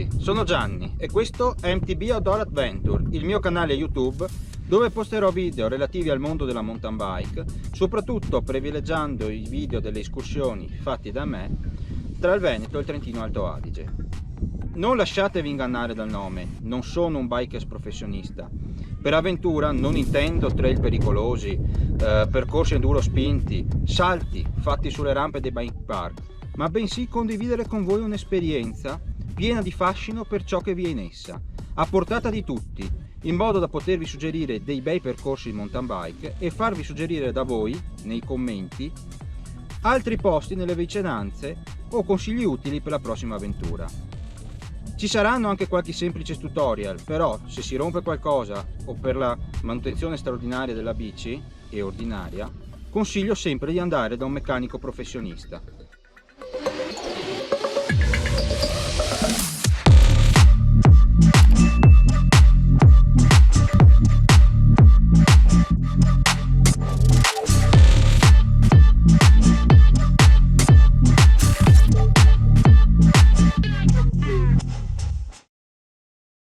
ragazzi, sono Gianni e questo è MTB Outdoor Adventure, il mio canale YouTube dove posterò video relativi al mondo della mountain bike, soprattutto privilegiando i video delle escursioni fatti da me tra il Veneto e il Trentino Alto Adige. Non lasciatevi ingannare dal nome, non sono un biker professionista. Per avventura non intendo trail pericolosi, percorsi enduro spinti, salti fatti sulle rampe dei bike park, ma bensì condividere con voi un'esperienza piena di fascino per ciò che vi è in essa, a portata di tutti, in modo da potervi suggerire dei bei percorsi di mountain bike e farvi suggerire da voi, nei commenti, altri posti nelle vicinanze o consigli utili per la prossima avventura. Ci saranno anche qualche semplice tutorial, però se si rompe qualcosa o per la manutenzione straordinaria della bici e ordinaria, consiglio sempre di andare da un meccanico professionista.